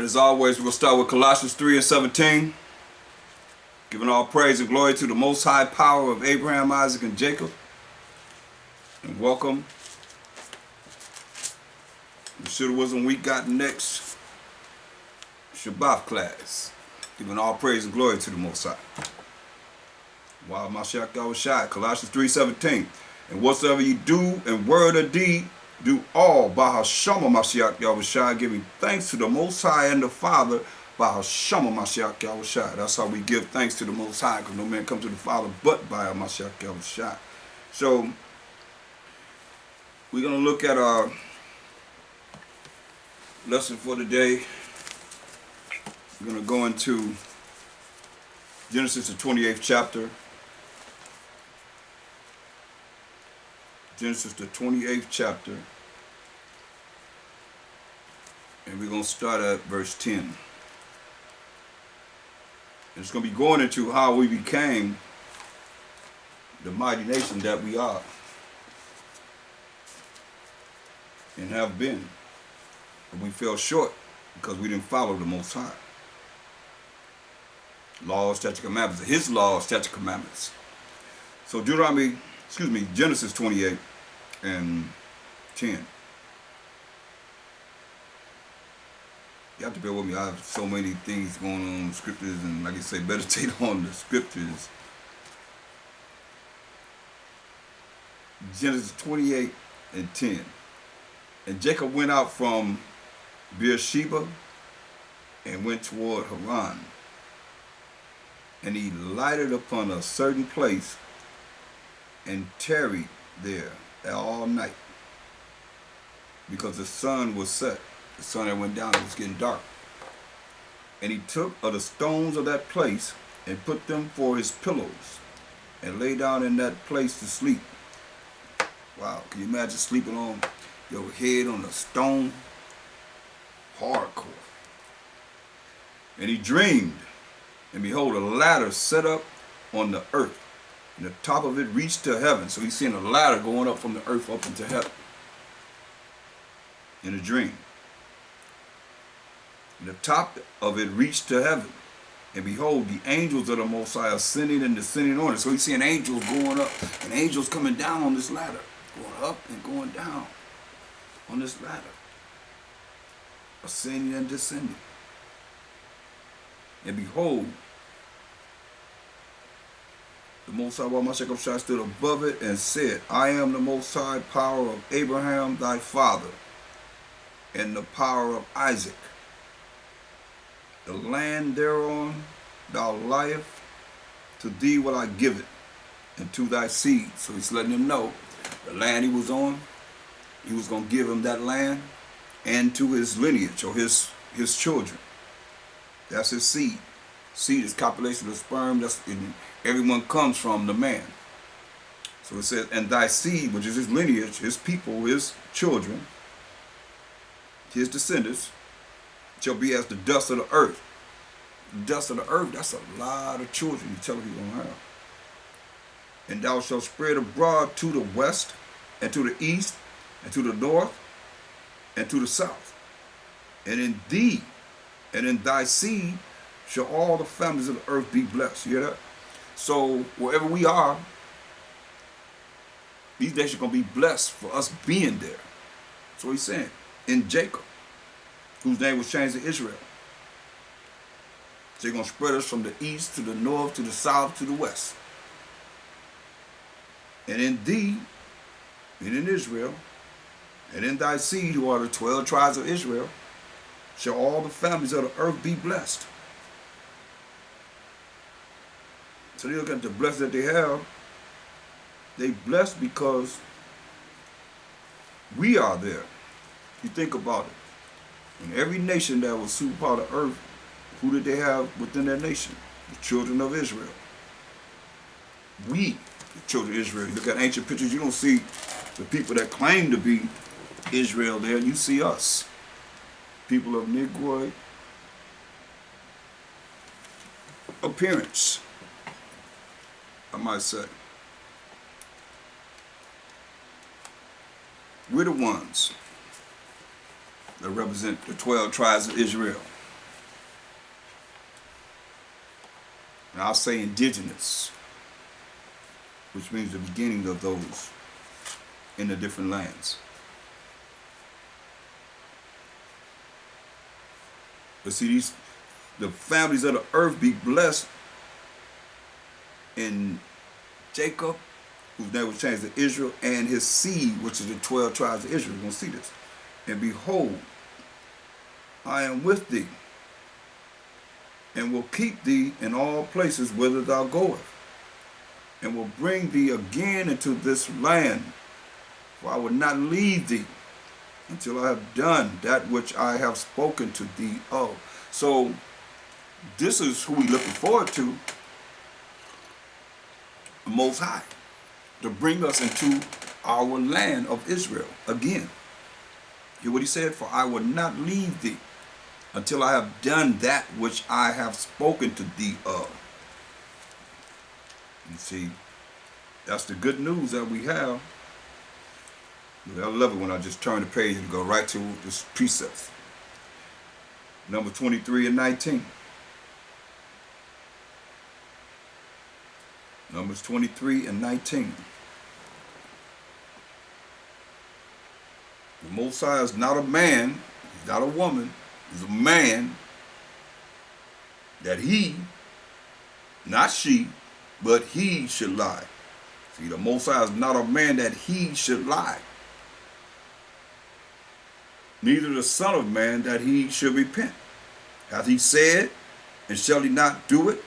as always, we'll start with Colossians 3 and 17. Giving all praise and glory to the most high power of Abraham, Isaac, and Jacob. And welcome. The Shoulda Wisdom Week got next Shabbat class. Giving all praise and glory to the most high. Wow, Mashiach Yahushua, Colossians 3:17. And whatsoever you do in word or deed, do all by Hashama Mashiach Yahushua, giving thanks to the Most High and the Father by Hashama Mashiach Yahushua. That's how we give thanks to the Most High, because no man comes to the Father but by Mashiach Yahushua. So we're going to look at our lesson for today. We're going to go into Genesis, the 28th chapter. Genesis, the 28th chapter. And we're going to start at verse 10. And it's going to be going into how we became the mighty nation that we are and have been. And we fell short because we didn't follow the Most High. Laws, statute, commandments. His laws, statute, commandments. So Genesis 28 and 10. You have to bear with me. I have so many things going on in the scriptures, and like I say, meditate on the scriptures. Genesis 28 and 10. And Jacob went out from Beersheba and went toward Haran. And he lighted upon a certain place and tarried there all night, because the sun was set. The sun that went down, it was getting dark. And he took of the stones of that place and put them for his pillows and lay down in that place to sleep. Wow, can you imagine sleeping on your head on a stone? Hardcore. And he dreamed, and behold, a ladder set up on the earth, and the top of it reached to heaven. So he's seeing a ladder going up from the earth up into heaven in a dream. And the top of it reached to heaven. And behold, the angels of the Most High ascending and descending on it. So he's seeing angels going up and angels coming down on this ladder. Going up and going down on this ladder. Ascending and descending. And behold, the Most High Mashiach stood above it and said, I am the Most High power of Abraham thy father, and the power of Isaac. The land thereon thou liest, to thee will I give it, and to thy seed. So he's letting him know the land he was on, he was going to give him that land, and to his lineage, or his children. That's his seed. Seed is copulation of sperm. Everyone comes from the man. So it says, and thy seed, which is his lineage, his people, his children, his descendants, shall be as the dust of the earth. The dust of the earth, that's a lot of children you tell him you're going to have. And thou shalt spread abroad to the west, and to the east, and to the north, and to the south. And in thee, and in thy seed, shall all the families of the earth be blessed. You hear that? So wherever we are, these nations are going to be blessed for us being there. That's what he's saying. In Jacob, whose name was changed to Israel. So he's going to spread us from the east to the north to the south to the west. And in thee, and in Israel, and in thy seed, who are the 12 tribes of Israel, shall all the families of the earth be blessed. So they look at the blessing that they have. They blessed because we are there. You think about it. In every nation that was super part of earth, who did they have within their nation? The children of Israel. We, the children of Israel. You look at ancient pictures, you don't see the people that claim to be Israel there. You see us. People of Negroid appearance, I might say. We're the ones that represent the 12 tribes of Israel. And I'll say indigenous, which means the beginning of those in the different lands. But see, the families of the earth be blessed in Jacob, whose name was changed to Israel, and his seed, which is the 12 tribes of Israel. We're going to see this. And behold, I am with thee, and will keep thee in all places whither thou goest, and will bring thee again into this land, for I will not leave thee until I have done that which I have spoken to thee of. So this is who we're looking forward to, the Most High, to bring us into our land of Israel again. Hear what he said? For I will not leave thee until I have done that which I have spoken to thee of. You see, that's the good news that we have. I love it when I just turn the page and go right to this precepts. Number 23 and 19. Numbers 23 and 19. The Most High is not a man, he's not a woman, he's a man, that he, not she, but he should lie. See, the Most High is not a man that he should lie. Neither the Son of Man that he should repent. Hath he said, and shall he not do it?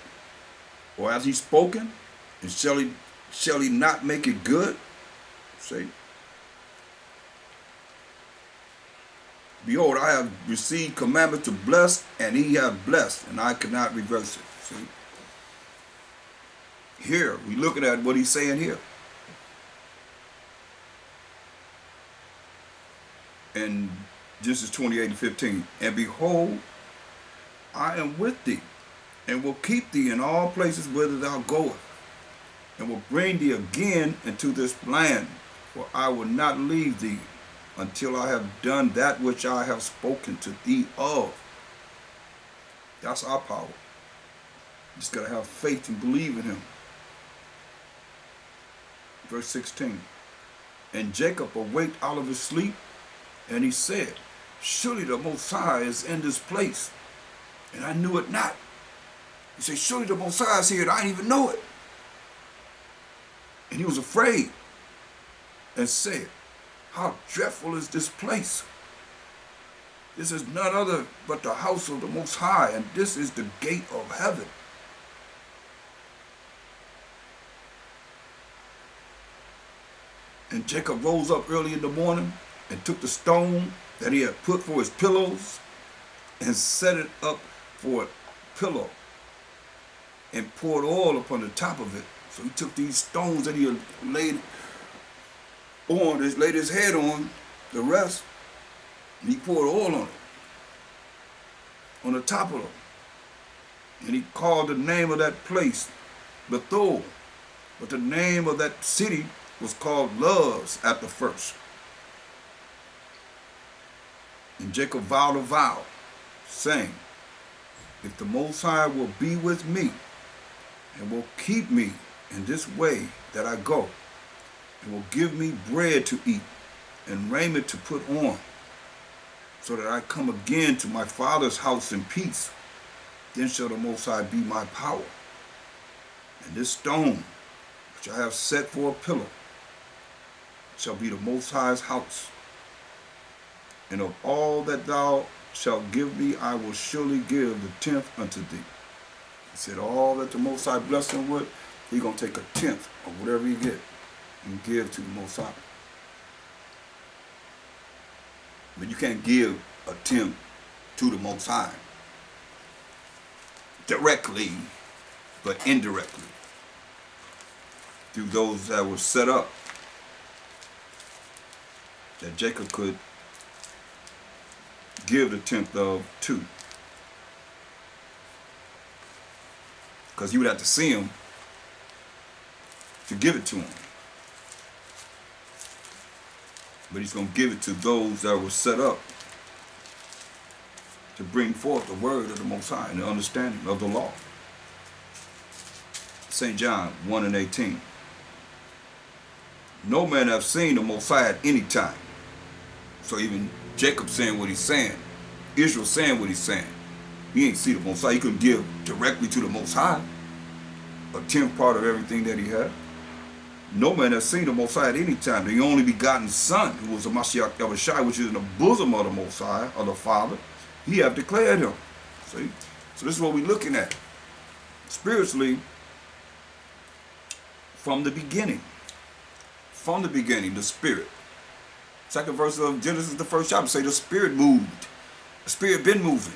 Or hath he spoken, and shall he not make it good? Say, behold, I have received commandment to bless, and he hath blessed, and I cannot reverse it. See? Here, we looking at what he's saying here. And Genesis 28 and 15. And behold, I am with thee, and will keep thee in all places whither thou goest, and will bring thee again into this land, for I will not leave thee until I have done that which I have spoken to thee of. That's our power. You just got to have faith and believe in him. Verse 16. And Jacob awaked out of his sleep, and he said, surely the Most High is in this place, and I knew it not. He said, surely the Most High is here, and I didn't even know it. And he was afraid and said, how dreadful is this place? This is none other but the house of the Most High, and this is the gate of heaven. And Jacob rose up early in the morning and took the stone that he had put for his pillows and set it up for a pillow and poured oil upon the top of it. So he took these stones that he had laid his head on, the rest, and he poured oil on it, on the top of them. And he called the name of that place Bethel, but the name of that city was called Luz at the first. And Jacob vowed a vow, saying, if the Most High will be with me, and will keep me in this way that I go, and will give me bread to eat, and raiment to put on, so that I come again to my father's house in peace, then shall the Most High be my power. And this stone, which I have set for a pillar, shall be the Most High's house. And of all that thou shalt give me, I will surely give the tenth unto thee. He said, all that the Most High bless him with, he's going to take a tenth of whatever he get and give to the Most High. But you can't give a tenth to the Most High directly, but indirectly, through those that were set up that Jacob could give the tenth of to. Because he would have to see him to give it to him. But he's going to give it to those that were set up to bring forth the word of the Most High and the understanding of the law. St. John 1:18. No man have seen the Most High at any time. So even Jacob saying what he's saying, Israel saying what he's saying, he ain't see the Most High. He couldn't give directly to the Most High a tenth part of everything that he had. No man has seen the Most High at any time. The only begotten Son, who was the Mashiach Yahushua, which is in the bosom of the Most High, of the Father, he have declared him. See? So this is what we're looking at. Spiritually, from the beginning. From the beginning, the Spirit. Second verse of Genesis, the first chapter, say the Spirit moved. The Spirit been moving.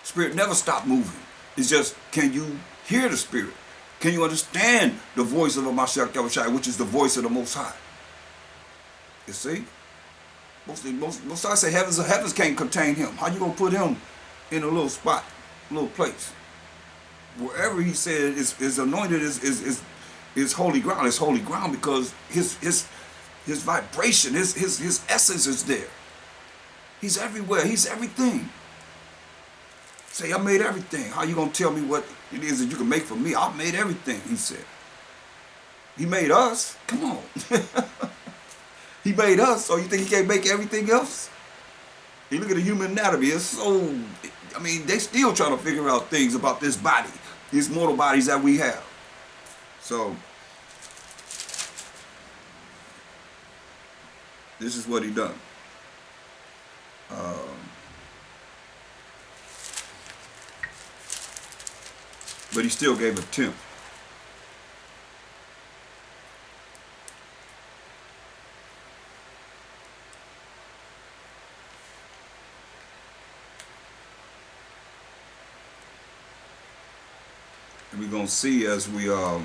The Spirit never stopped moving. It's just, can you hear the Spirit? Can you understand the voice of a Mashiach Yahushua, which is the voice of the Most High? You see? Most I say heavens can't contain him. How you gonna put him in a little spot, a little place? Wherever he said is anointed is holy ground. It's holy ground because his vibration, his essence is there. He's everywhere. He's everything. Say, I made everything. How you gonna tell me what it is that you can make for me? I made everything, he said. He made us. Come on. He made us, so you think he can't make everything else? You look at the human anatomy, it's so, I mean, they still trying to figure out things about this body, these mortal bodies that we have. So, this is what he done. But he still gave a tenth. And we're gonna see as we go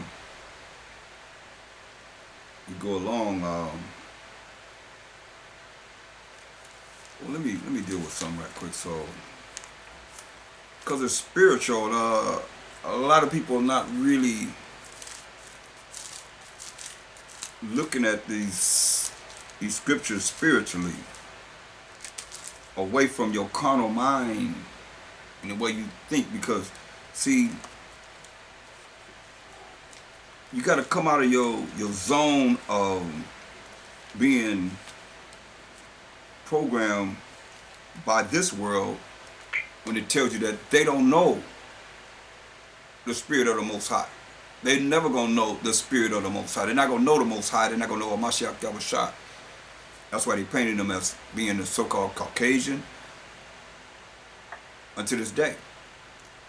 along. Well, let me deal with something right quick. So, because it's spiritual, a lot of people are not really looking at these scriptures spiritually, away from your carnal mind and the way you think. Because, see, you got to come out of your zone of being programmed by this world when it tells you that they don't know the Spirit of the Most High. They never gonna know the Spirit of the Most High. They're not gonna know the Most High. They're not gonna know a Mashiach Yahushua. That's why they painted him as being the so-called Caucasian until this day.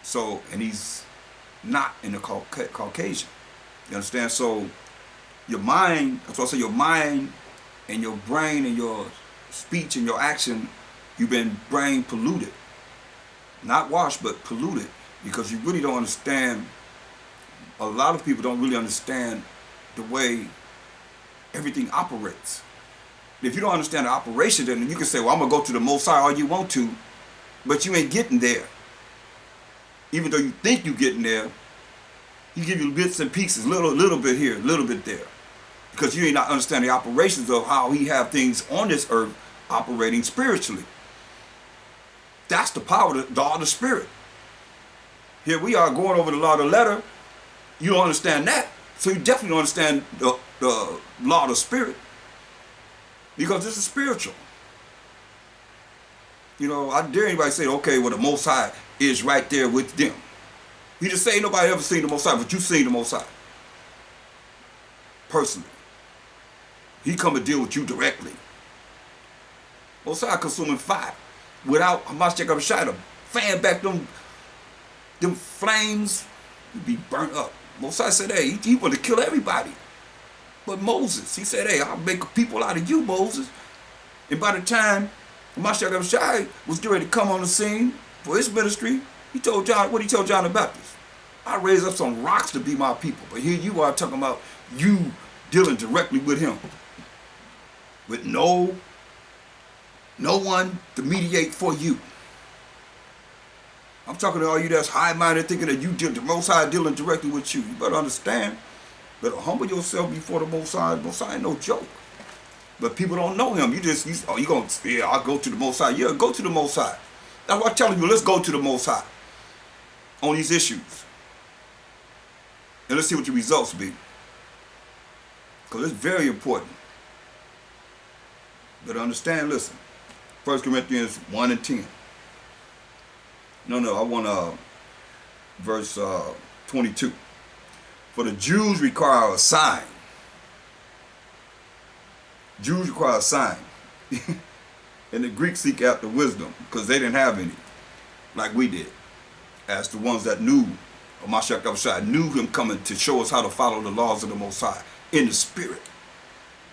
So, and he's not in the Caucasian. You understand? So, your mind, that's why I say your mind and your brain and your speech and your action, you've been brain polluted. Not washed, but polluted. Because you really don't understand, a lot of people don't really understand the way everything operates. If you don't understand the operation, then you can say, well, I'm going to go to the Most High all you want to, but you ain't getting there. Even though you think you're getting there, he give you bits and pieces, little bit here, little bit there. Because you ain't not understand the operations of how he have things on this earth operating spiritually. That's the power of the law of the Spirit. Here we are going over the law of the letter. You don't understand that. So you definitely don't understand the law of the Spirit. Because this is spiritual. You know, I dare anybody say, okay, well, the Most High is right there with them. You just say, ain't nobody ever seen the Most High, but you seen the Most High. Personally. He come to deal with you directly. Most High consuming fire. Without Hamashiach Yahushua to fan back them flames, you'd be burnt up. Moses said, hey, he wanted to kill everybody. But Moses, he said, hey, I'll make people out of you, Moses. And by the time Hamashiach Yahushua was getting ready to come on the scene for his ministry, he told John, what he told John the Baptist? I raised up some rocks to be my people. But here you are talking about you dealing directly with him. With no one to mediate for you. I'm talking to all you that's high-minded, thinking that you the Most High dealing directly with you. You better understand. Better humble yourself before the Most High. The Most High ain't no joke. But people don't know him. You gonna, yeah, I'll go to the Most High. Yeah, go to the Most High. That's what I'm telling you. Let's go to the Most High on these issues. And let's see what the results be. Because it's very important. But understand, listen. 1 Corinthians 1 and 10. No, I want verse 22. For the Jews require a sign. Jews require a sign. And the Greeks seek after wisdom because they didn't have any, like we did. As the ones that knew, or Mashiach knew him coming to show us how to follow the laws of the Most High in the spirit.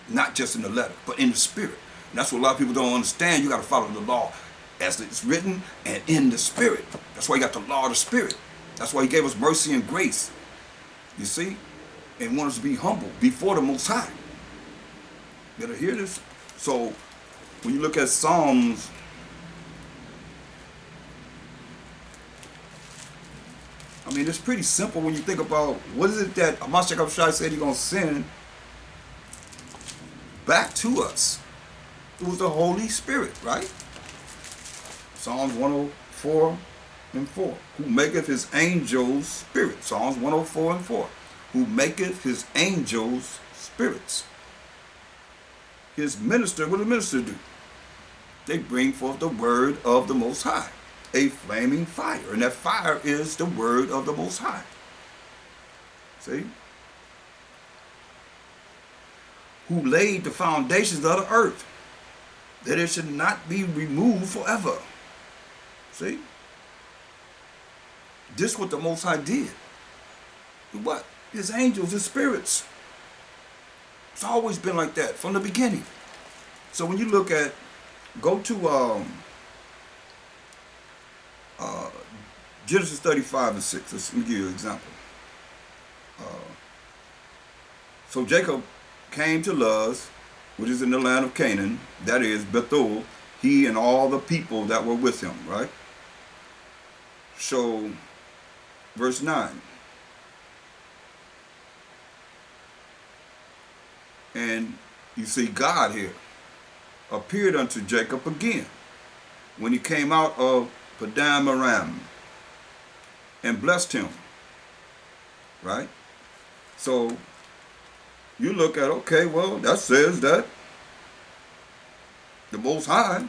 Not just in the letter, but in the spirit. And that's what a lot of people don't understand. You got to follow the law as it's written and in the spirit. That's why you got the law of the spirit. That's why he gave us mercy and grace. You see? And want us to be humble before the Most High. You gotta hear this? So, when you look at Psalms, I mean, it's pretty simple when you think about what is it that Mashiach said he's going to send back to us. It was the Holy Spirit, right? Psalms 104 and 4. Who maketh his angels spirits. Psalms 104 and 4. Who maketh his angels spirits. His minister, what do the minister do? They bring forth the word of the Most High. A flaming fire. And that fire is the word of the Most High. See? Who laid the foundations of the earth, that it should not be removed forever. See? This is what the Most High did. What? His angels, his spirits. It's always been like that from the beginning. So when you look at, go to Genesis 35 and 6. Let me give you an example. So Jacob came to Luz, which is in the land of Canaan, that is Bethel, he and all the people that were with him, right? So, verse 9. And you see God here appeared unto Jacob again when he came out of Padan Aram and blessed him, right? So you look at, okay, well, that says that the Most High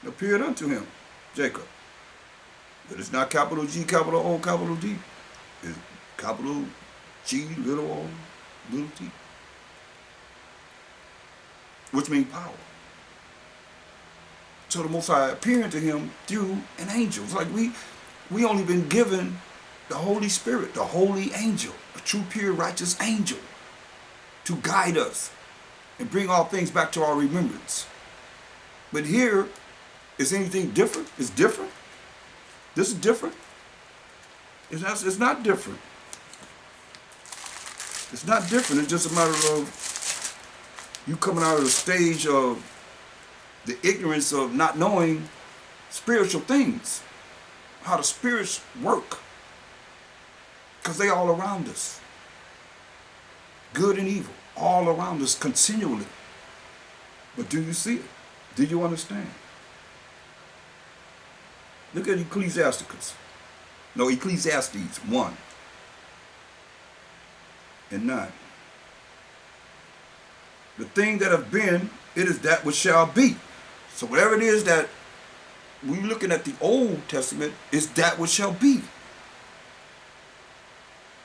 appeared unto him, Jacob. But it's not capital G, capital O, capital D. It's capital G, little o, little t. Which means power. So the Most High appearing to him through an angel. It's like we only been given the Holy Spirit, the holy angel, a true, pure, righteous angel to guide us and bring all things back to our remembrance. But here, is anything different? It's different. This is different. It's not different. It's not different. It's just a matter of you coming out of the stage of the ignorance of not knowing spiritual things, how the spirits work, because they all around us. Good and evil, all around us continually. But do you see it? Do you understand? Look at Ecclesiastes 1 and 9. The thing that have been, it is that which shall be. So whatever it is that we're looking at the Old Testament, is that which shall be.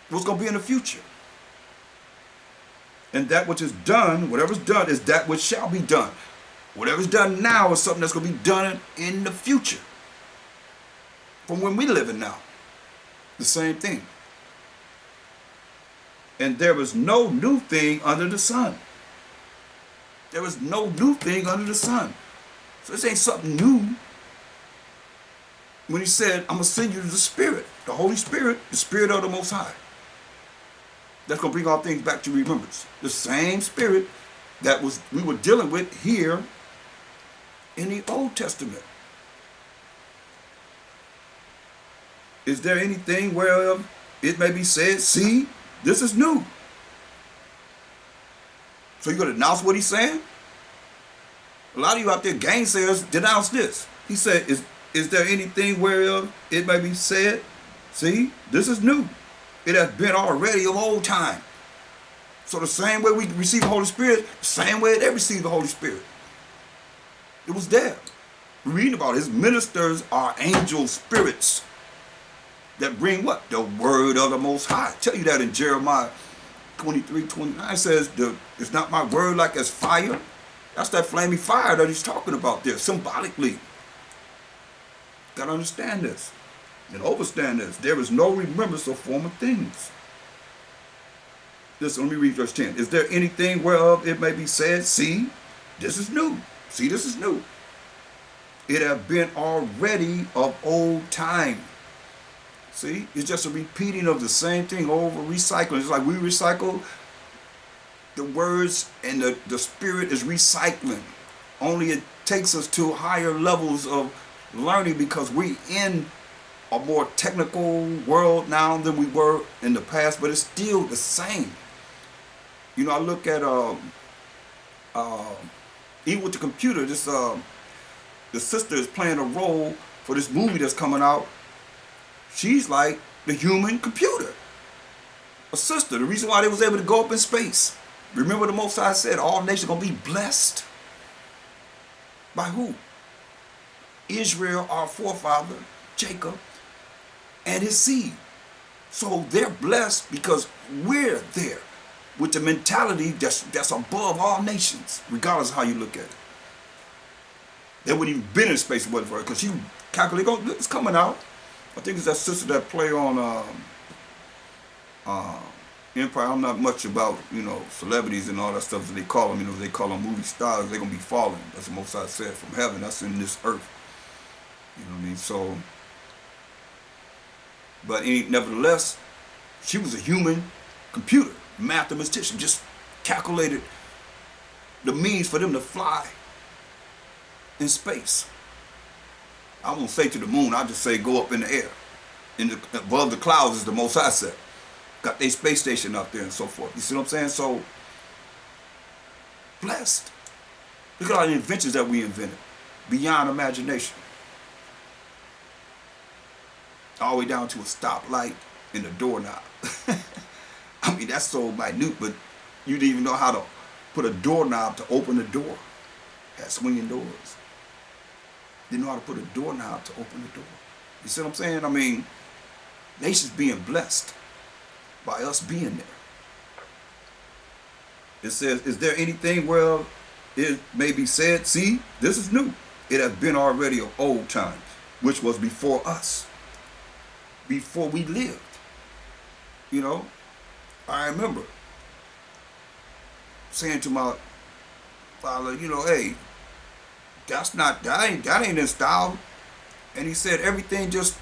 What's going to be in the future. And that which is done, whatever's done, is that which shall be done. Whatever's done now is something that's going to be done in the future. From when we live in now. The same thing. And there is no new thing under the sun. There is no new thing under the sun. So this ain't something new. When he said, I'm going to send you the Spirit, the Holy Spirit, the Spirit of the Most High. That's going to bring all things back to remembrance. The same Spirit that we were dealing with here in the Old Testament. Is there anything whereof it may be said, see, this is new? So you're going to denounce what he's saying? A lot of you out there, gainsayers, denounce this. He said, is there anything whereof it may be said, see, this is new? It has been already of old time. So the same way we receive the Holy Spirit, the same way they received the Holy Spirit. It was there. We're reading about it. His ministers are angel spirits that bring what? The word of the Most High. I tell you that in Jeremiah 23:29 says, it's not my word like as fire. That's that flaming fire that he's talking about there, symbolically. Got to understand this and understand this. There is no remembrance of former things. Listen, let me read verse 10. Is there anything whereof it may be said, see, this is new. See, this is new. It have been already of old time. See, it's just a repeating of the same thing over, recycling. It's like we recycle the words and the spirit is recycling. Only it takes us to higher levels of learning because we're in a more technical world now than we were in the past, but it's still the same. You know, I look at even with the computer, this the sister is playing a role for this movie that's coming out. She's like the human computer. A sister. The reason why they was able to go up in space. Remember the Most High said all nations are going to be blessed. By who? Israel, our forefather, Jacob, and his seed. So they're blessed because we're there with the mentality that's above all nations, regardless of how you look at it. They wouldn't even been in space with her because she calculated, it's coming out. I think it's that sister that play on Empire. I'm not much about, celebrities and all that stuff that they call them. They call them movie stars. They're going to be falling. That's the Most High said from heaven. That's in this earth. You know what I mean? So, but nevertheless, she was a human computer, mathematician, just calculated the means for them to fly in space. I won't say to the moon, I'll just say go up in the air. Above the clouds is the Most High said. Got their space station up there and so forth. You see what I'm saying? So, blessed. Look at all the inventions that we invented. Beyond imagination. All the way down to a stoplight and a doorknob. I mean, that's so minute, but you didn't even know how to put a doorknob to open a door. Had swinging doors. Didn't know how to put a doorknob to open the door. You see what I'm saying? I mean, nations being blessed by us being there. It says, is there anything where it may be said, see, this is new. It has been already of old times, which was before us. Before we lived. I remember saying to my father, hey, that ain't in style. And he said everything just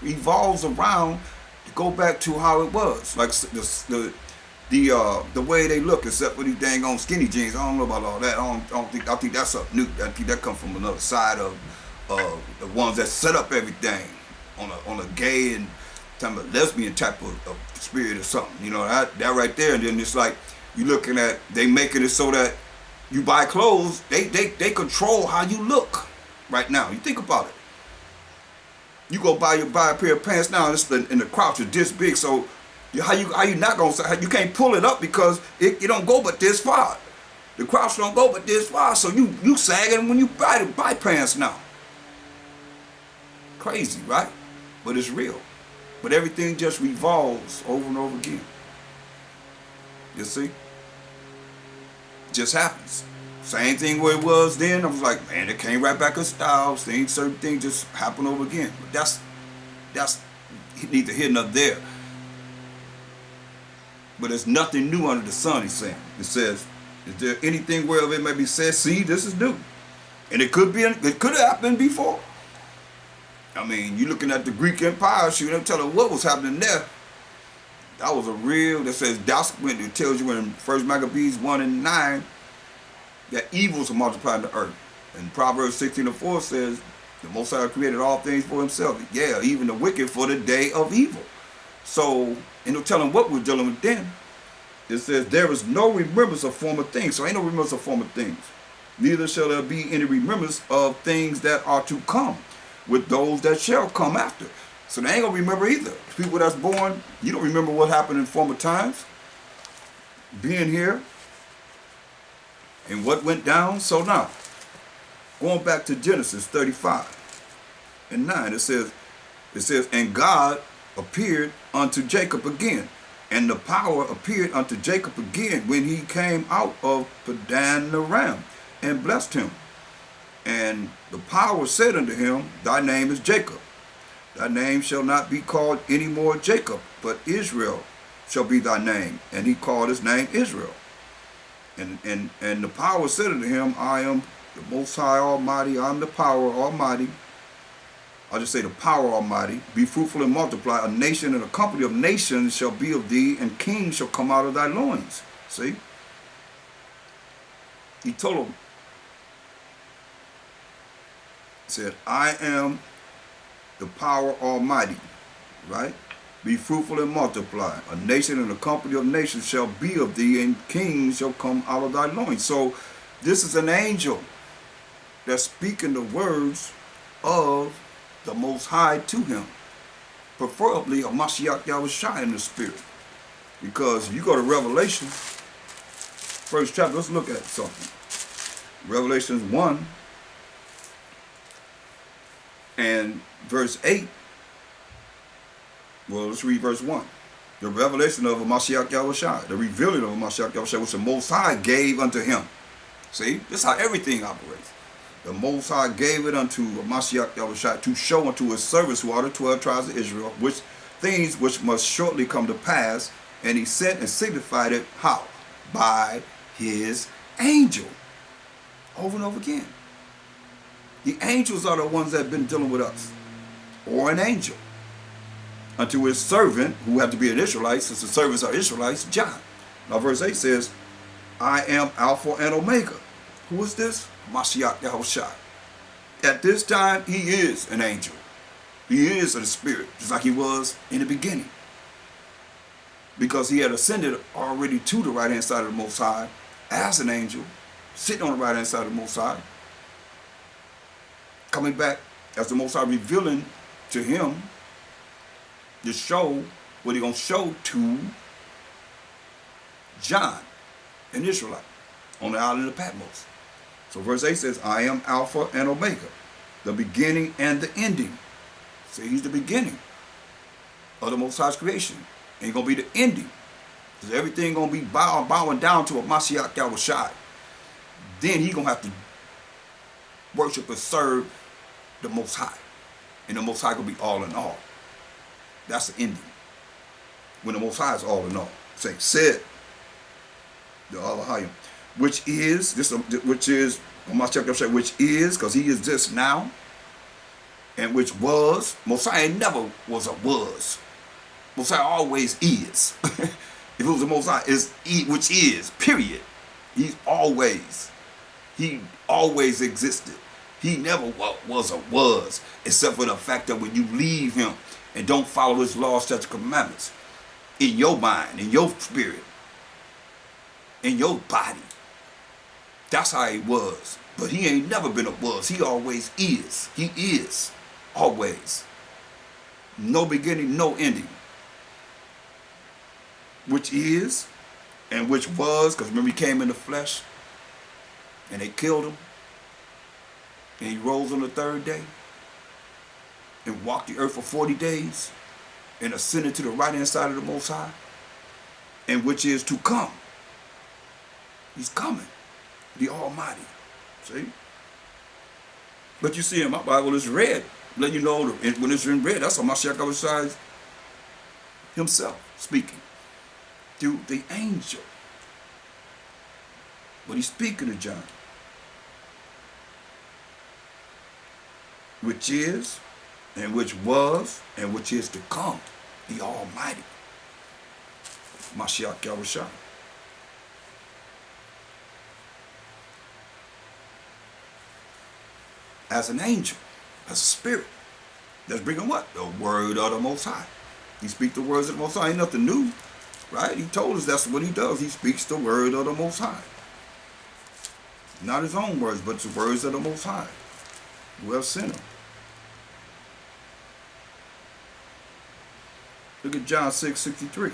evolves around to go back to how it was. Like the way they look, except for these dang on skinny jeans. I don't know about all that. I think that's up new. I think that comes from another side of the ones that set up everything on a gay and kind of lesbian type of spirit or something. That right there. And then it's like you looking at, they making it so that you buy clothes, they control how you look right now. You think about it. You go buy a pair of pants now, and the crotch is this big. So how you not gonna say, you can't pull it up because it don't go but this far. The crotch don't go but this far. So you sagging when you buy pants now. Crazy, right? But it's real. But everything just revolves over and over again. You see? Just happens. Same thing where it was then. I was like, man, it came right back in style. Certain things just happen over again. But that's neither here nor there. But there's nothing new under the sun, he's saying. It says, is there anything whereof it may be said, see, this is new. And it could have happened before. I mean, you looking at the Greek Empire, I'm telling what was happening there. That was that says, it tells you in 1 Maccabees 1:9 that evils are multiplied in the earth. And Proverbs 16:4 says, the Most High created all things for himself. Yeah, even the wicked for the day of evil. So, no telling what we're dealing with then. It says, there is no remembrance of former things. So ain't no remembrance of former things. Neither shall there be any remembrance of things that are to come with those that shall come after. So they ain't going to remember either. People that's born, you don't remember what happened in former times. Being here and what went down. So now, going back to Genesis 35:9, it says, and God appeared unto Jacob again, and the power appeared unto Jacob again when he came out of Padan Aram, and blessed him. And the power said unto him, thy name is Jacob. Thy name shall not be called any more Jacob, but Israel shall be thy name. And he called his name Israel. And the power said unto him, I am the Most High Almighty, I am the power Almighty. I'll just say the power Almighty. Be fruitful and multiply. A nation and a company of nations shall be of thee, and kings shall come out of thy loins. See? He told him, he said, I am the power Almighty, right? Be fruitful and multiply. A nation and a company of nations shall be of thee, and kings shall come out of thy loins. So this is an angel that's speaking the words of the Most High to him. Preferably a Mashiach Yahushua in the spirit. Because you go to Revelation, first chapter, let's look at something. Revelation 1 and verse 8. Well, let's read verse 1. The revelation of a Mashiach Yahushua, the revealing of a Mashiach Yahushua, which the Most High gave unto him. See, this is how everything operates. The Most High gave it unto a Mashiach Yahushua to show unto his servants who are the 12 tribes of Israel, which things which must shortly come to pass, and he sent and signified it how? By his angel. Over and over again. The angels are the ones that have been dealing with us, or an angel. Unto his servant, who have to be an Israelite, since the servants are Israelites, John. Now verse 8 says, I am Alpha and Omega. Who is this? Mashiach Yahushua. At this time, he is an angel. He is a spirit, just like he was in the beginning. Because he had ascended already to the right-hand side of the Most High as an angel, sitting on the right-hand side of the Most High, coming back as the Most High, revealing to him to show what he's going to show to John, an Israelite, on the island of Patmos. So verse 8 says, I am Alpha and Omega, the beginning and the ending. See, he's the beginning of the Most High's creation. And he's going to be the ending. Because everything going to be bowing down to a Mashiach Yahushua. Then he's going to have to worship and serve the Most High. And the Most High going to be all in all. That's the ending. When the Most High is all in all. Say, said the Allahayim, which is, which is, because he is this now, and which was, Mosiah never was a was. Mosiah always is. If it was the Mosiah, it's which is, period. He always existed. He never was a was, except for the fact that when you leave him and don't follow his laws, statutes, commandments, in your mind, in your spirit, in your body, that's how he was. But he ain't never been a was. He always is. He is. Always. No beginning, no ending. Which is, and which was, because remember he came in the flesh, and they killed him, and he rose on the third day, and walked the earth for 40 days, and ascended to the right-hand side of the Most High, and which is to come. He's coming. The Almighty. See? But you see in my Bible, it's red. Let you know when it's in red, that's how Mashiach Yahushua himself speaking through the angel. But he's speaking to John. Which is, and which was, and which is to come. The Almighty. Mashiach Yahushua. As an angel, as a spirit, that's bringing what? The word of the Most High. He speaks the words of the Most High. Ain't nothing new, right? He told us that's what he does. He speaks the word of the Most High. Not his own words, but the words of the Most High. Who have sent him. Look at John 6:63.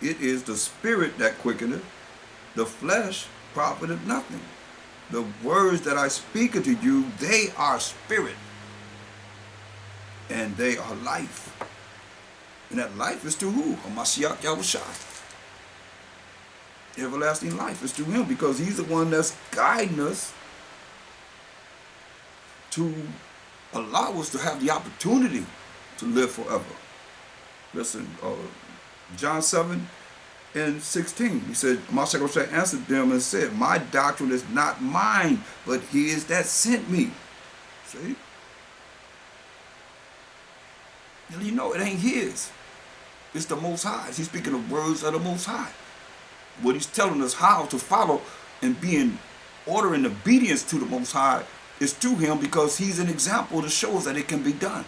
It is the spirit that quickeneth, the flesh profiteth nothing. The words that I speak unto you, they are spirit, and they are life. And that life is to who? Hamashiach Yahushua. Everlasting life is to him, because he's the one that's guiding us to allow us to have the opportunity to live forever. Listen, John 7:16, he said, Mashiach answered them and said, my doctrine is not mine, but his that sent me. See? And you know it ain't his. It's the Most High. He's speaking the words of the Most High. What he's telling us how to follow and be in order and obedience to the Most High is to him, because he's an example that shows that it can be done.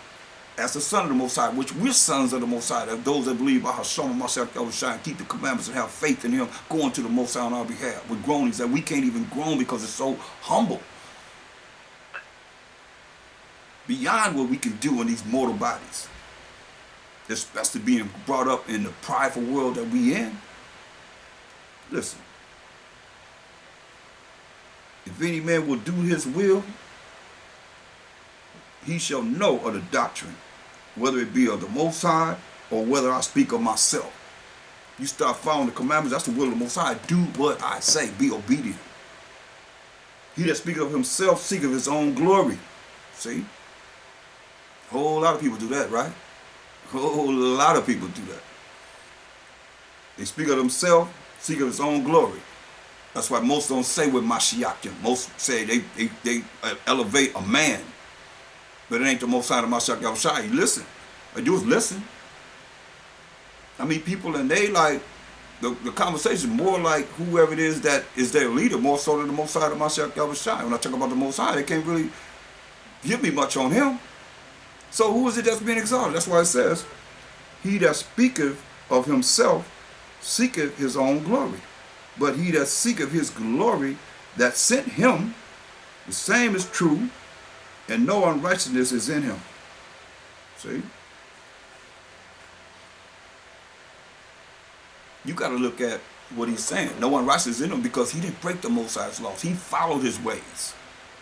As the Son of the Most High, which we're sons of the Most High, that those that believe by Hashem, Mashiach Yahushua, and keep the commandments and have faith in him, going to the Most High on our behalf with groanings that we can't even groan because it's so humble. Beyond what we can do in these mortal bodies. Especially being brought up in the prideful world that we in. Listen. If any man will do his will, he shall know of the doctrine, whether it be of the Most High or whether I speak of myself. You start following the commandments, that's the will of the Most High. Do what I say, be obedient. He that speaketh of himself seeketh his own glory. See? A whole lot of people do that, right? A whole lot of people do that. They speak of themselves, seek of his own glory. That's why most don't say with Mashiach. Most say they elevate a man. But it ain't the Most High of Mashiach Yahushua. You listen. All you do is listen. I mean, people, and they like, the conversation more like whoever it is that is their leader, more so than the Most High of Mashiach Yahushua. When I talk about the Most High, they can't really give me much on him. So who is it that's being exalted? That's why it says, he that speaketh of himself seeketh his own glory. But he that seeketh his glory that sent him, the same is true, and no unrighteousness is in him. See? You got to look at what he's saying. No unrighteousness is in him, because he didn't break the Most High's laws. He followed his ways.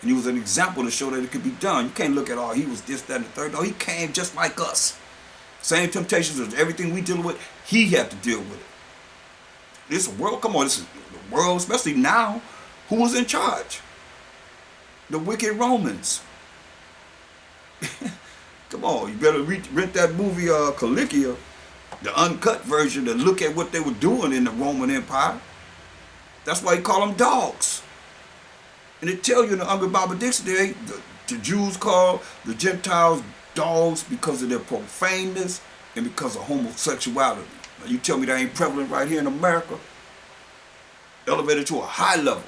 And he was an example to show that it could be done. You can't look at, oh, he was this, that, and the third. No, he came just like us. Same temptations as everything we deal with, he had to deal with it. This world, come on, this is the world, especially now, who was in charge? The wicked Romans. Come on, you better rent that movie Caligula, the uncut version, and look at what they were doing in the Roman Empire. That's why he call them dogs. And they tell you in the Uncle Baba Dictionary, the Jews call the Gentiles dogs because of their profaneness and because of homosexuality. Now you tell me that ain't prevalent right here in America? Elevated to a high level.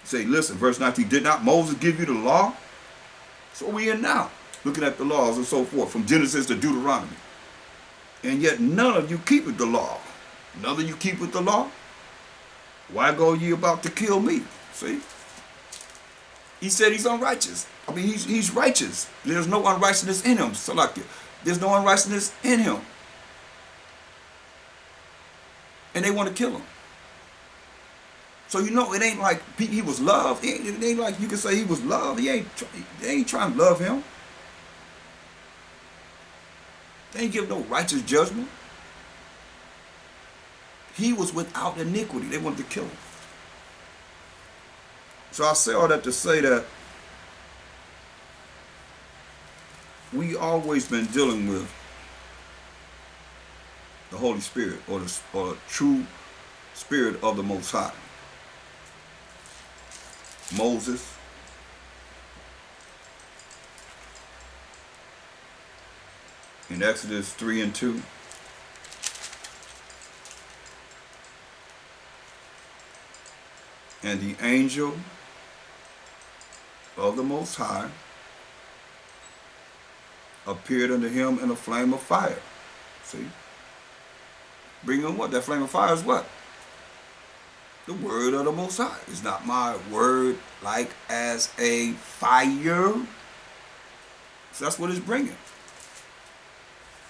Say, listen, verse 19, did not Moses give you the law? So we in now, looking at the laws and so forth, from Genesis to Deuteronomy. And yet none of you keepeth the law. None of you keepeth the law? Why go ye about to kill me? See? He said he's unrighteous. I mean, he's righteous. There's no unrighteousness in him. Salakia. There's no unrighteousness in him. And they want to kill him. So you know, it ain't like he was loved. It ain't like you can say he was loved. They ain't trying to love him. They ain't give no righteous judgment. He was without iniquity. They wanted to kill him. So I say all that to say that we always been dealing with the Holy Spirit, or the true Spirit of the Most High. Moses, in Exodus 3 and 2, and the angel of the Most High appeared unto him in a flame of fire. See? Bring him what? That flame of fire is what? The word of the Most High. Is not my word like as a fire? So that's what it's bringing.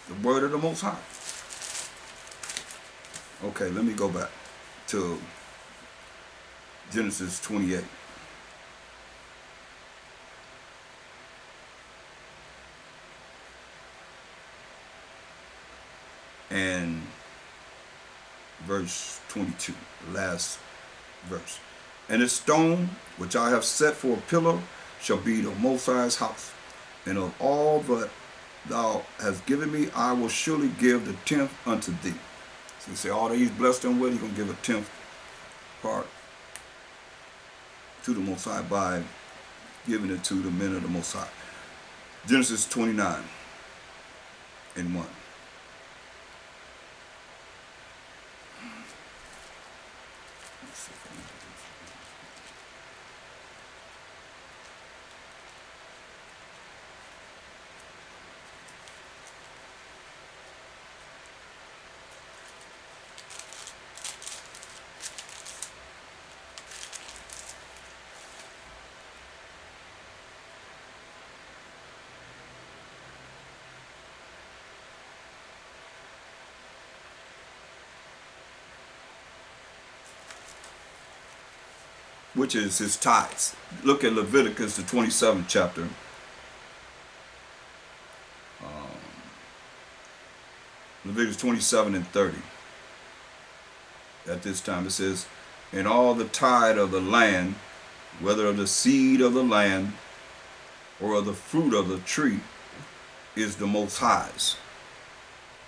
The word of the Most High. Okay, let me go back to Genesis 28. And verse 22, last verse. And the stone which I have set for a pillar shall be the Most High's house. And of all that thou hast given me, I will surely give the tenth unto thee. So you say, all that he's blessed them with, he's going to give a tenth part to the Most High by giving it to the men of the Most High. Genesis 29 and 1. Which is his tithes. Look at Leviticus, the 27th chapter. Leviticus 27 and 30. At this time it says, and all the tithe of the land, whether of the seed of the land or of the fruit of the tree, is the Most High's.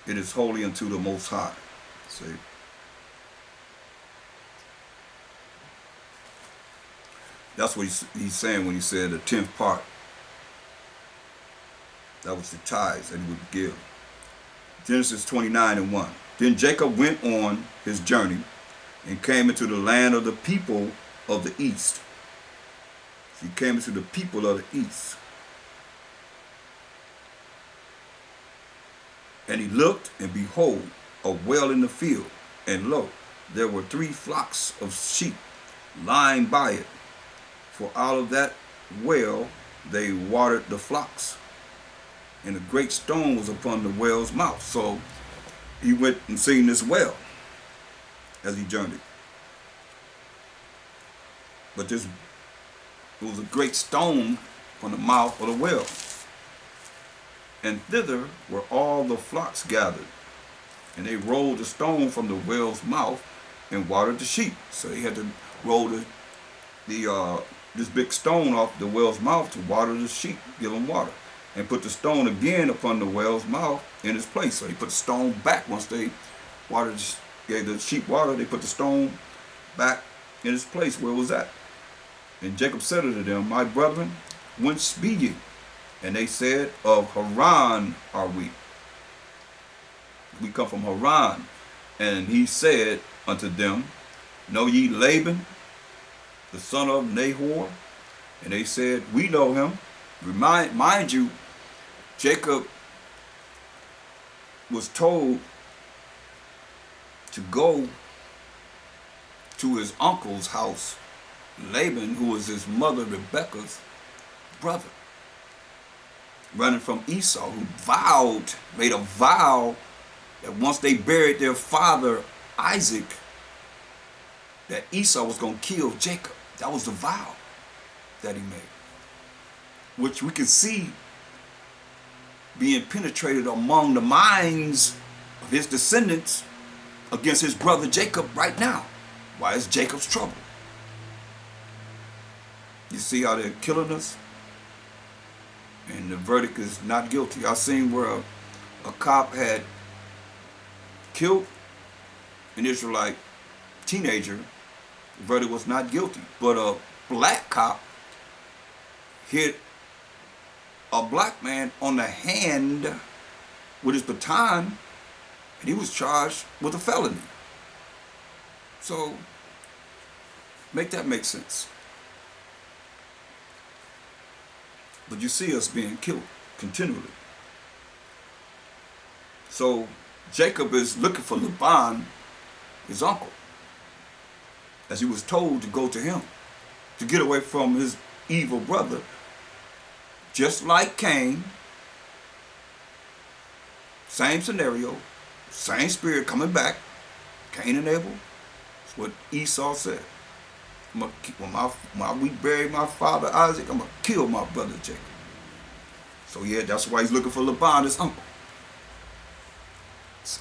It is holy unto the Most High. See? That's what he's saying when he said the tenth part. That was the tithes that he would give. Genesis 29 and 1. Then Jacob went on his journey and came into the land of the people of the east. He came into the people of the east. And he looked, and behold, a well in the field. And lo, there were 3 flocks of sheep lying by it. For out of that well they watered the flocks. And a great stone was upon the well's mouth. So he went and seen this well as he journeyed. But there was a great stone from the mouth of the well. And thither were all the flocks gathered. And they rolled the stone from the well's mouth and watered the sheep. So they had to roll this big stone off the well's mouth to water the sheep, give them water. And put the stone again upon the well's mouth in its place. So he put the stone back once they watered, gave the sheep water, they put the stone back in its place where it was at. And Jacob said unto them, my brethren, whence be ye? And they said, of Haran are we. We come from Haran. And he said unto them, know ye Laban, the son of Nahor? And they said, we know him. Mind you, Jacob was told to go to his uncle's house, Laban, who was his mother Rebekah's brother, running from Esau, who made a vow that once they buried their father Isaac, that Esau was going to kill Jacob. That was the vow that he made, which we can see being penetrated among the minds of his descendants against his brother Jacob right now. Why is Jacob's trouble? You see how they're killing us? And the verdict is not guilty. I seen where a cop had killed an Israelite teenager. The verdict was not guilty. But a black cop hit a black man on the hand with his baton, and he was charged with a felony. So, make that make sense. But you see us being killed continually. So, Jacob is looking for Laban, his uncle, as he was told to go to him, to get away from his evil brother. Just like Cain, Same scenario, same spirit coming back. Cain and Abel. That's what Esau said. When we bury my father Isaac, I'm going to kill my brother Jacob. So yeah, that's why he's looking for Laban, his uncle.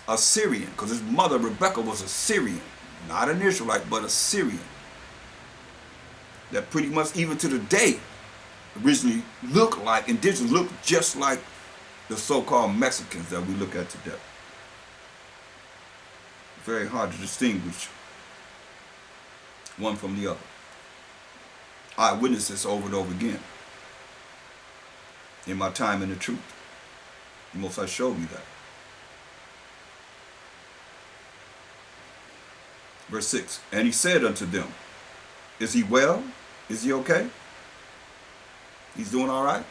A Syrian, because his mother Rebecca was a Syrian. Not an Israelite, but a Syrian. That pretty much, even to the day, originally looked like, indigenous looked just like the so-called Mexicans that we look at today. Very hard to distinguish one from the other. I witnessed this over and over again in my time in the truth. The Most High showed me that. Verse 6, and he said unto them, is he well? Is he okay? He's doing all right?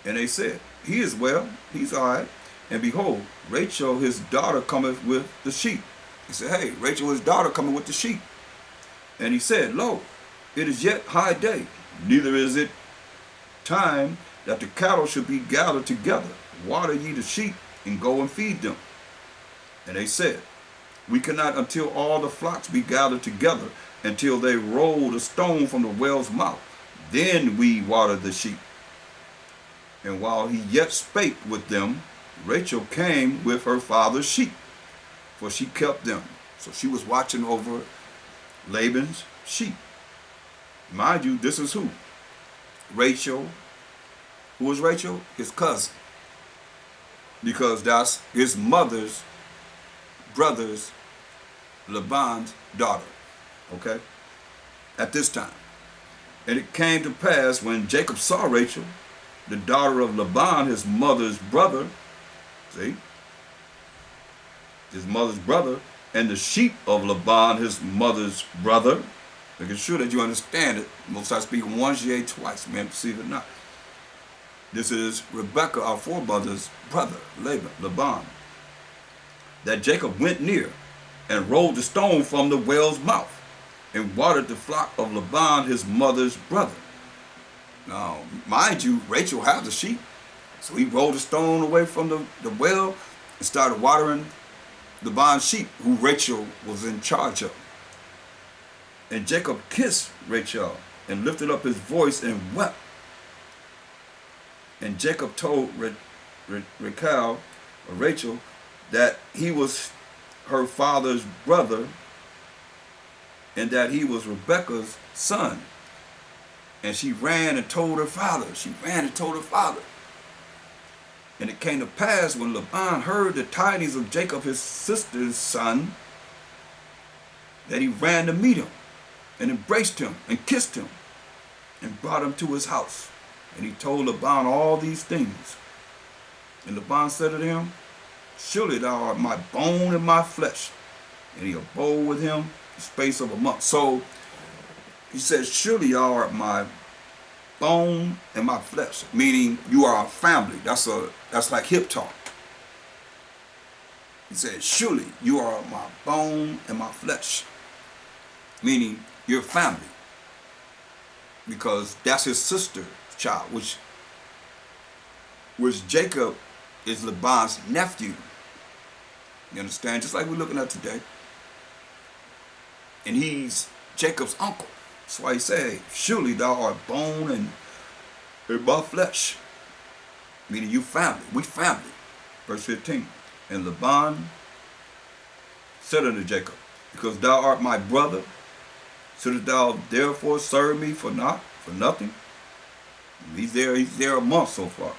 And they said, he is well, he's all right. And behold, Rachel, his daughter, cometh with the sheep. He said, hey, Rachel, his daughter, coming with the sheep. And he said, lo, it is yet high day, neither is it time that the cattle should be gathered together. Water ye the sheep, and go and feed them. And they said, we cannot until all the flocks be gathered together, until they roll the stone from the well's mouth. Then we water the sheep. And while he yet spake with them, Rachel came with her father's sheep, for she kept them. So she was watching over Laban's sheep. Mind you, this is who? Rachel. Who is Rachel? His cousin. Because that's his mother's brother's, Laban's daughter. Okay? At this time. And it came to pass when Jacob saw Rachel, the daughter of Laban, his mother's brother, see? His mother's brother, and the sheep of Laban, his mother's brother. Making sure that you understand it. Most I speak once, yea, twice, man, perceive it not. This is Rebekah, our forebrother's brother, Laban. That Jacob went near and rolled the stone from the well's mouth and watered the flock of Laban, his mother's brother. Now, mind you, Rachel has the sheep. So he rolled the stone away from the well and started watering Laban's sheep, who Rachel was in charge of. And Jacob kissed Rachel and lifted up his voice and wept. And Jacob told Rachel that he was her father's brother and that he was Rebekah's son. And she ran and told her father. And it came to pass when Laban heard the tidings of Jacob, his sister's son, that he ran to meet him and embraced him and kissed him and brought him to his house. And he told Laban all these things. And Laban said to him, surely thou art my bone and my flesh. And he abode with him the space of a month. So he said, surely thou art my bone and my flesh, meaning you are a family. That's like hip talk. He said, surely you are my bone and my flesh, meaning you're family, because that's his sister's child, which Jacob is Laban's nephew. You understand? Just like we're looking at today. And he's Jacob's uncle. That's why he said, surely thou art bone and my flesh. Meaning you family. We family. Verse 15. And Laban said unto Jacob, because thou art my brother, shouldst thou therefore serve me for nothing? He's there a month so far.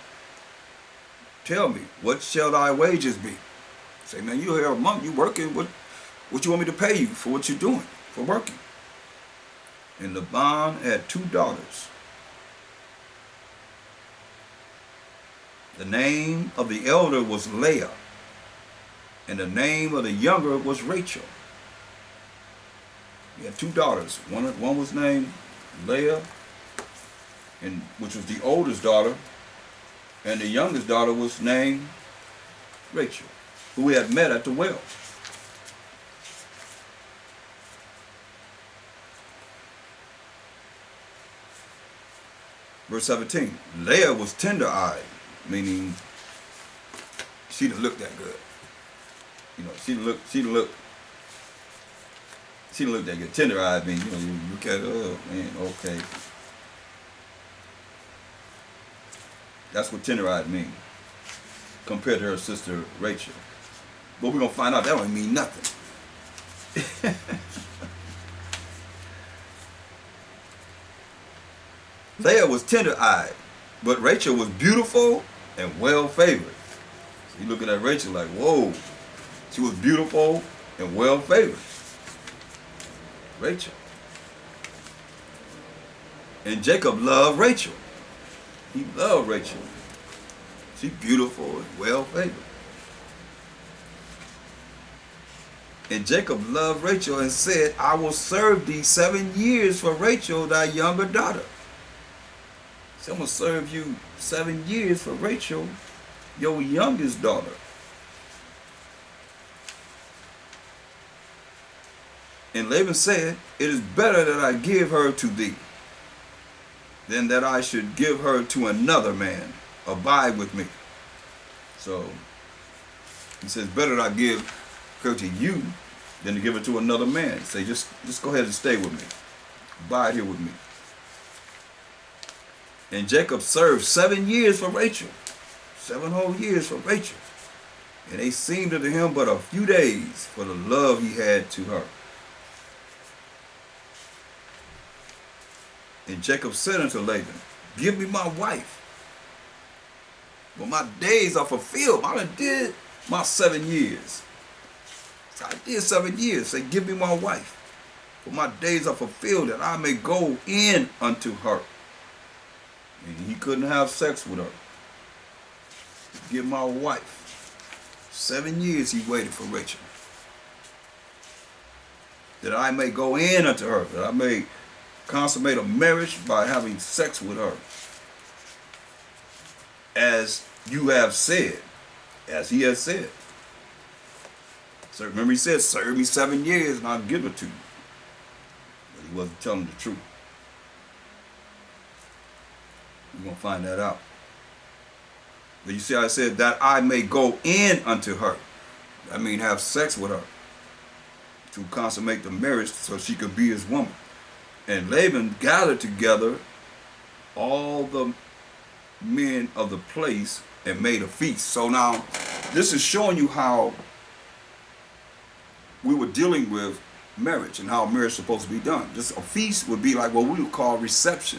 Tell me, what shall thy wages be? Say, man, you're here a month, you working, what you want me to pay you for what you're doing, for working? And Laban had 2 daughters. The name of the elder was Leah, and the name of the younger was Rachel. He had 2 daughters. One was named Leah, which was the oldest daughter, and the youngest daughter was named Rachel, who he had met at the well. Verse 17, Leah was tender-eyed, meaning she didn't look that good. You know, she didn't look that good. Tender-eyed means, you know, you look at her, oh man, okay. That's what tender-eyed means compared to her sister Rachel. But we're gonna find out that don't mean nothing. Leah was tender-eyed, but Rachel was beautiful and well-favored. So you're looking at Rachel like, whoa, she was beautiful and well-favored. Rachel. And Jacob loved Rachel. He loved Rachel. She's beautiful and well-favored. And Jacob loved Rachel and said, I will serve thee 7 years for Rachel, thy younger daughter. So I'm going to serve you 7 years for Rachel, your youngest daughter. And Laban said, it is better that I give her to thee than that I should give her to another man. Abide with me. So he says, better that I give her to you than to give her to another man. Say, just go ahead and stay with me. Abide here with me. And Jacob served 7 years for Rachel. 7 whole years for Rachel. And they seemed unto him but a few days for the love he had to her. And Jacob said unto Laban, give me my wife. But my days are fulfilled. I done did my 7 years. So I did 7 years. Say, give me my wife. For my days are fulfilled that I may go in unto her. And he couldn't have sex with her. Give my wife. 7 years he waited for Rachel. That I may go in unto her. That I may consummate a marriage by having sex with her. As you have said. As he has said. So remember he said, serve me 7 years and I'll give it to you. But he wasn't telling the truth. We're going to find that out. But you see how I said, that I may go in unto her. I mean have sex with her. To consummate the marriage so she could be his woman. And Laban gathered together all the men of the place and made a feast. So now, this is showing you how we were dealing with marriage and how marriage is supposed to be done. Just a feast would be like what we would call reception.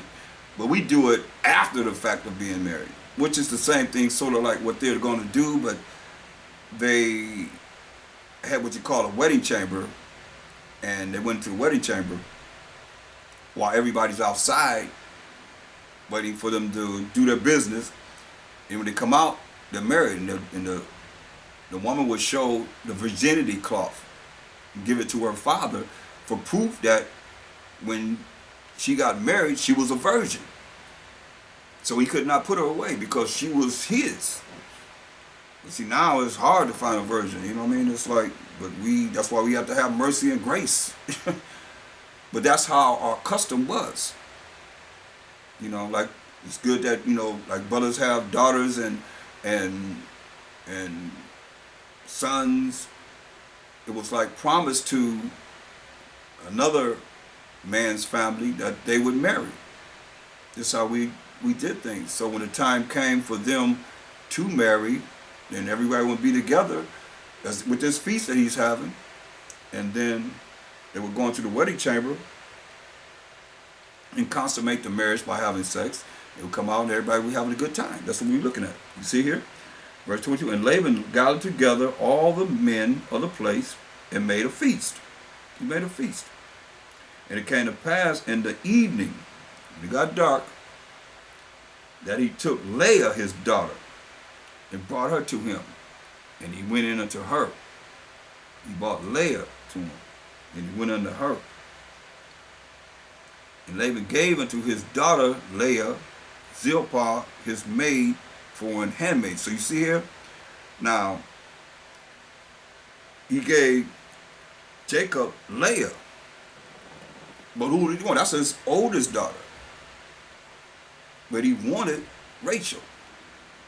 But we do it after the fact of being married, which is the same thing, sort of like what they're going to do, but they had what you call a wedding chamber, and they went to the wedding chamber while everybody's outside waiting for them to do their business. And when they come out, they're married, and the woman would show the virginity cloth and give it to her father for proof that when she got married, she was a virgin. So he could not put her away because she was his. But see, now it's hard to find a virgin, you know what I mean? It's like, but that's why we have to have mercy and grace. But that's how our custom was. You know, like, it's good that, you know, like brothers have daughters and sons. It was like promised to another man's family that they would marry. This is how we did things. So when the time came for them to marry, then everybody would be together with this feast that he's having. And then they were going to the wedding chamber and consummate the marriage by having sex. They would come out and everybody would be having a good time. That's what we're looking at. You see here? Verse 22. And Laban gathered together all the men of the place and made a feast. He made a feast. And it came to pass in the evening, when it got dark, that he took Leah his daughter and brought her to him. And he went in unto her. He brought Leah to him. And he went unto her. And Laban gave unto his daughter Leah Zilpah his maid for an handmaid. So you see here, now he gave Jacob Leah. But who did he want? That's his oldest daughter. But he wanted Rachel.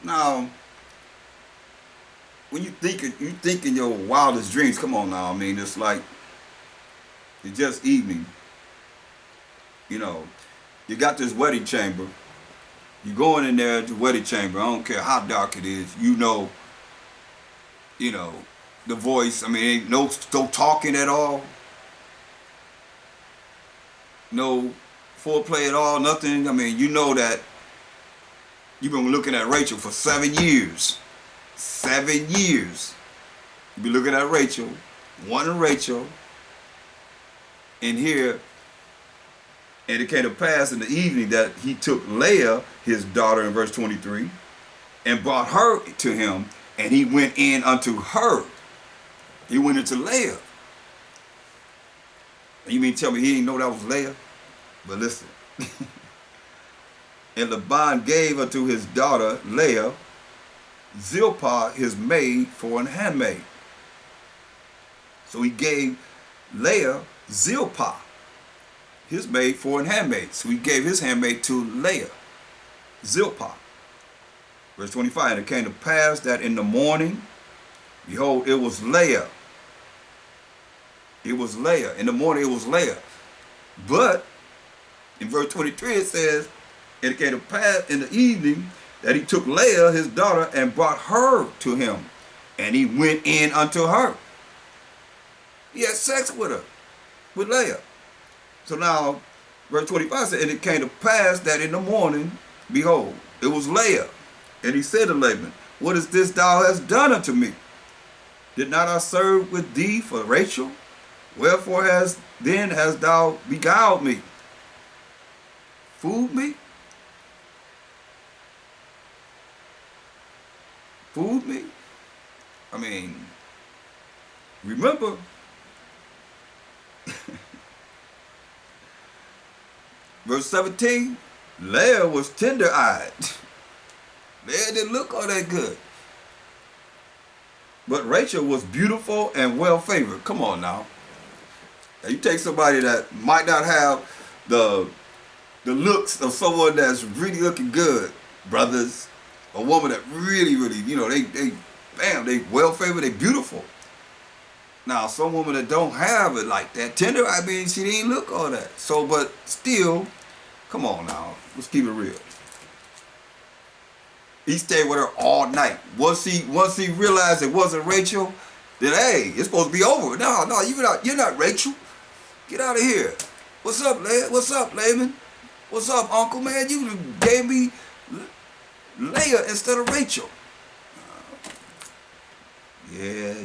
Now, when you think in your wildest dreams. Come on now, I mean, it's like it's just evening. You know, you got this wedding chamber. You going in there at the wedding chamber. I don't care how dark it is. You know, the voice. I mean, ain't no talking at all. No foreplay at all. Nothing. I mean, you know that you've been looking at Rachel for 7 years. 7 years. You be looking at Rachel, wanting Rachel, and here, and it came to pass in the evening that he took Leah, his daughter, in verse 23, and brought her to him, and he went in unto her. He went into Leah. You mean tell me he didn't know that was Leah? But listen. And Laban gave unto his daughter Leah Zilpah his maid for an handmaid. So he gave Leah Zilpah his maid for an handmaid. So he gave his handmaid to Leah, Zilpah. Verse 25, and it came to pass that in the morning, behold, it was Leah. It was Leah. In the morning it was Leah. But in verse 23 it says, and it came to pass in the evening that he took Leah, his daughter, and brought her to him. And he went in unto her. He had sex with her, with Leah. So now, verse 25 said, and it came to pass that in the morning, behold, it was Leah. And he said to Laban, what is this thou hast done unto me? Did not I serve with thee for Rachel? Wherefore hast thou beguiled me? Fooled me? Fooled me? I mean, remember, verse 17, Leah was tender-eyed. Leah didn't look all that good. But Rachel was beautiful and well-favored. Come on now. Now you take somebody that might not have the looks of someone that's really looking good, brothers. A woman that really, you know, they well-favored, they beautiful. Now, some women that don't have it like that, tender, I mean, she didn't look all that. So, but still, come on now, let's keep it real. He stayed with her all night. Once he realized it wasn't Rachel, then hey, it's supposed to be over. No, you're not Rachel. Get out of here. What's up, What's up, Laban? What's up, Uncle, man? You gave me Leah instead of Rachel. Yeah.